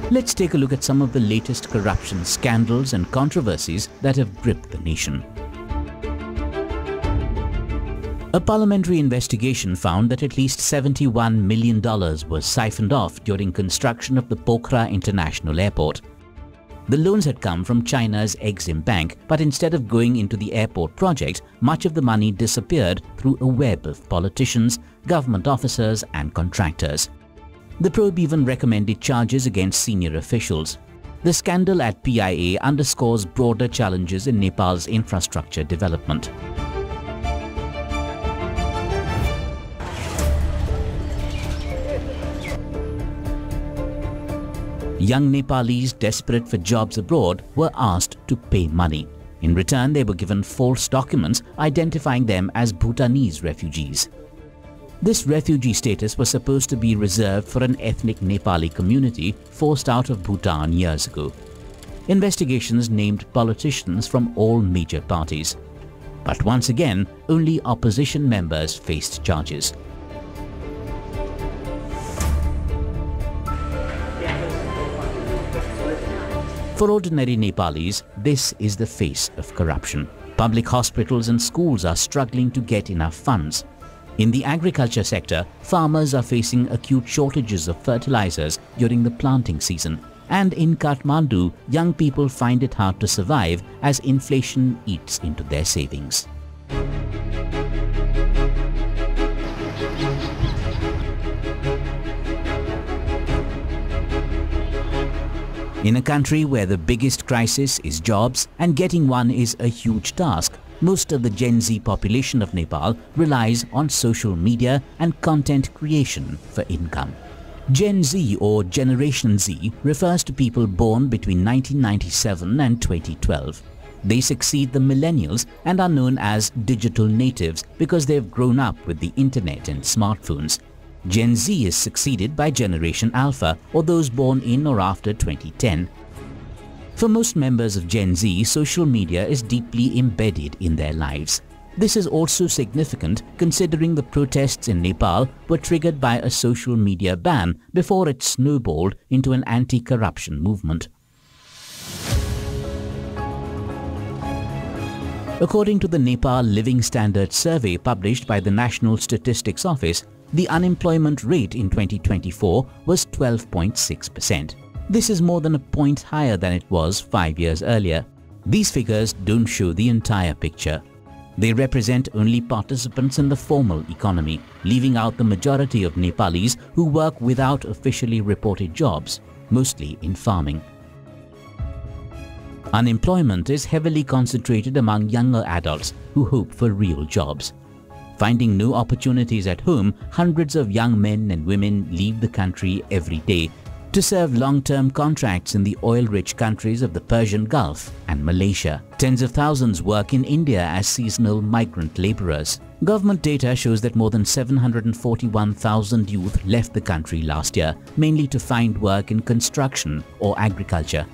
Let's take a look at some of the latest corruption scandals and controversies that have gripped the nation. A parliamentary investigation found that at least $71 million was siphoned off during construction of the Pokhara International Airport. The loans had come from China's Exim Bank, but instead of going into the airport project, much of the money disappeared through a web of politicians, government officers and contractors. The probe even recommended charges against senior officials. The scandal at PIA underscores broader challenges in Nepal's infrastructure development. Young Nepalis desperate for jobs abroad were asked to pay money. In return, they were given false documents identifying them as Bhutanese refugees. This refugee status was supposed to be reserved for an ethnic Nepali community forced out of Bhutan years ago. Investigations named politicians from all major parties. But once again, only opposition members faced charges. For ordinary Nepalis, this is the face of corruption. Public hospitals and schools are struggling to get enough funds. In the agriculture sector, farmers are facing acute shortages of fertilizers during the planting season. And in Kathmandu, young people find it hard to survive as inflation eats into their savings. In a country where the biggest crisis is jobs and getting one is a huge task, most of the Gen Z population of Nepal relies on social media and content creation for income. Gen Z or Generation Z refers to people born between 1997 and 2012. They succeed the millennials and are known as digital natives because they've grown up with the internet and smartphones. Gen Z is succeeded by Generation Alpha or those born in or after 2010. For most members of Gen Z, social media is deeply embedded in their lives. This is also significant considering the protests in Nepal were triggered by a social media ban before it snowballed into an anti-corruption movement. According to the Nepal Living Standards Survey published by the National Statistics Office, the unemployment rate in 2024 was 12.6%. This is more than a point higher than it was 5 years earlier. These figures don't show the entire picture. They represent only participants in the formal economy, leaving out the majority of Nepalis who work without officially reported jobs, mostly in farming. Unemployment is heavily concentrated among younger adults who hope for real jobs. Finding no opportunities at home, hundreds of young men and women leave the country every day to serve long-term contracts in the oil-rich countries of the Persian Gulf and Malaysia. Tens of thousands work in India as seasonal migrant laborers. Government data shows that more than 741,000 youth left the country last year, mainly to find work in construction or agriculture.